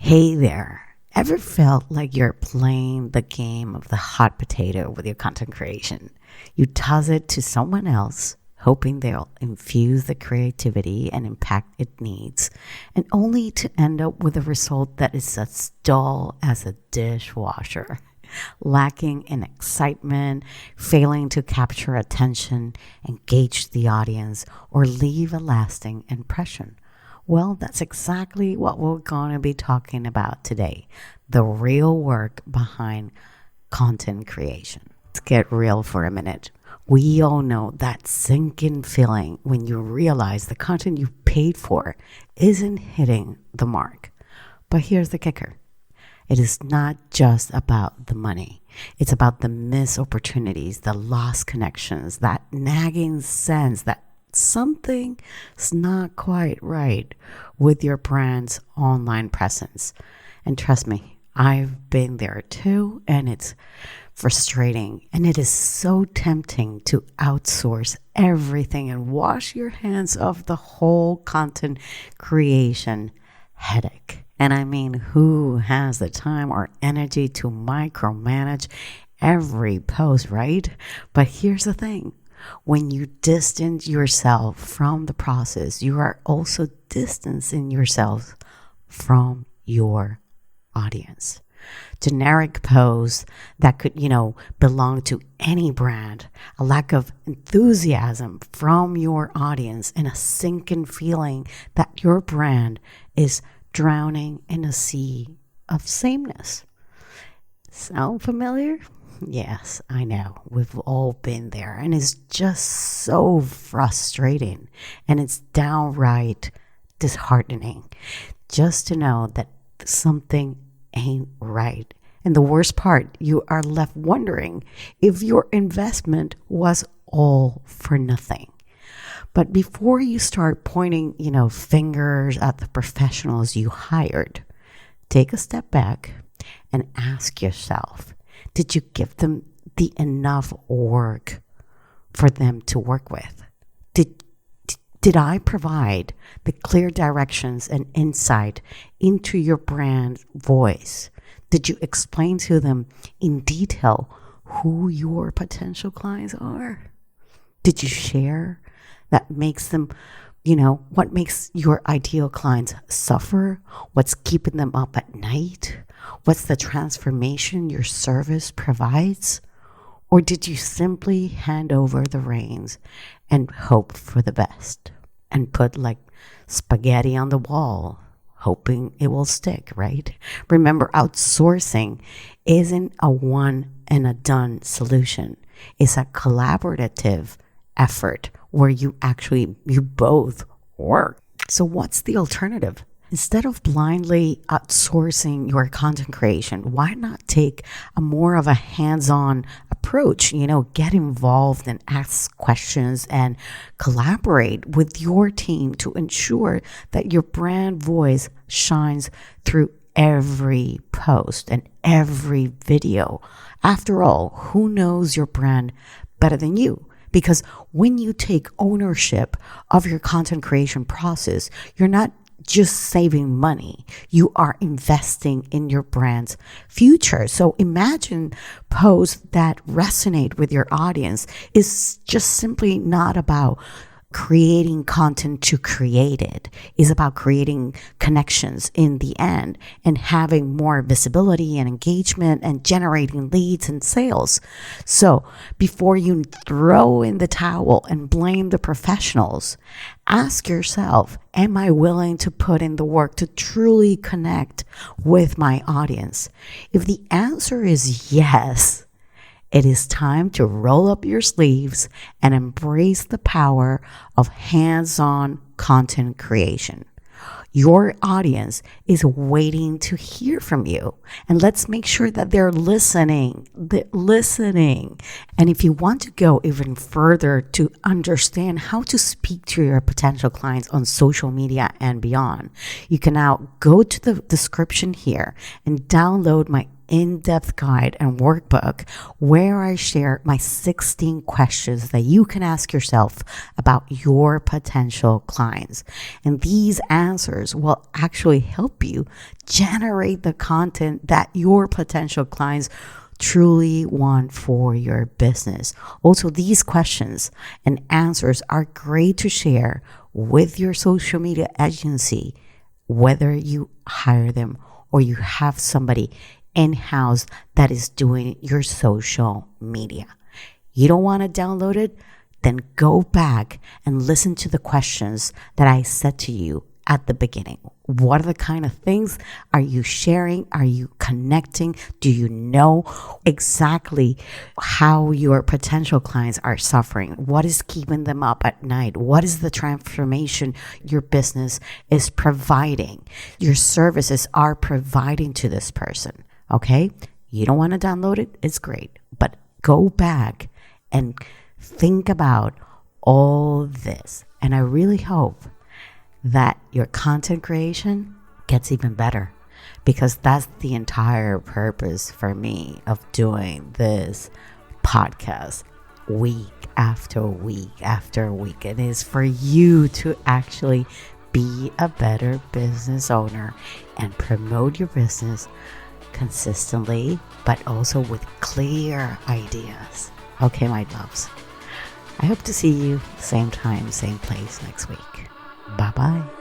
Hey there. Ever felt like you're playing the game of the hot potato with your content creation? You toss it to someone else, hoping they'll infuse the creativity and impact it needs, and only to end up with a result that is as dull as a dishwasher, lacking in excitement, failing to capture attention, engage the audience, or leave a lasting impression. Well, that's exactly what we're going to be talking about today, the real work behind content creation. Let's get real for a minute. We all know that sinking feeling when you realize the content you paid for isn't hitting the mark. But here's the kicker. It is not just about the money. It's about the missed opportunities, the lost connections, that nagging sense that something's not quite right with your brand's online presence. And trust me, I've been there too, and it's frustrating. And it is so tempting to outsource everything and wash your hands of the whole content creation headache. And I mean, who has the time or energy to micromanage every post, right? But here's the thing. When you distance yourself from the process, you are also distancing yourself from your audience. Generic posts that could, belong to any brand, a lack of enthusiasm from your audience, and a sinking feeling that your brand is drowning in a sea of sameness. Sound familiar? Yes, I know. We've all been there. And it's just so frustrating. And it's downright disheartening just to know that something ain't right. And the worst part, you are left wondering if your investment was all for nothing. But before you start pointing, fingers at the professionals you hired, take a step back and ask yourself, did you give them the enough work for them to work with? Did I provide the clear directions and insight into your brand voice? Did you explain to them in detail who your potential clients are? Did you share that makes them, what makes your ideal clients suffer? What's keeping them up at night? What's the transformation your service provides? Or did you simply hand over the reins and hope for the best and put like spaghetti on the wall, hoping it will stick, right? Remember, outsourcing isn't a one and a done solution. It's a collaborative effort where you both work. So what's the alternative? Instead of blindly outsourcing your content creation, why not take a more of a hands-on approach? Get involved and ask questions and collaborate with your team to ensure that your brand voice shines through every post and every video. After all, who knows your brand better than you? Because when you take ownership of your content creation process, you're not just saving money, you are investing in your brand's future. So imagine posts that resonate with your audience is just simply not about creating content to create it. It's about creating connections in the end and having more visibility and engagement and generating leads and sales. So before you throw in the towel and blame the professionals, ask yourself, am I willing to put in the work to truly connect with my audience? If the answer is yes, it is time to roll up your sleeves and embrace the power of hands-on content creation. Your audience is waiting to hear from you, and let's make sure that they're listening. And if you want to go even further to understand how to speak to your potential clients on social media and beyond, you can now go to the description here and download my in-depth guide and workbook where I share my 16 questions that you can ask yourself about your potential clients. And these answers will actually help you generate the content that your potential clients truly want for your business. Also, these questions and answers are great to share with your social media agency, whether you hire them or you have somebody in-house that is doing your social media. You don't want to download it? Then go back and listen to the questions that I said to you at the beginning. What are the kind of things are you sharing? Are you connecting? Do you know exactly how your potential clients are suffering? What is keeping them up at night? What is the transformation your business is providing? Your services are providing to this person, okay? You don't want to download it? It's great. But go back and think about all this. And I really hope that your content creation gets even better, because that's the entire purpose for me of doing this podcast week after week after week. It is for you to actually be a better business owner and promote your business consistently, but also with clear ideas. Okay, my loves. I hope to see you same time, same place next week. Bye-bye.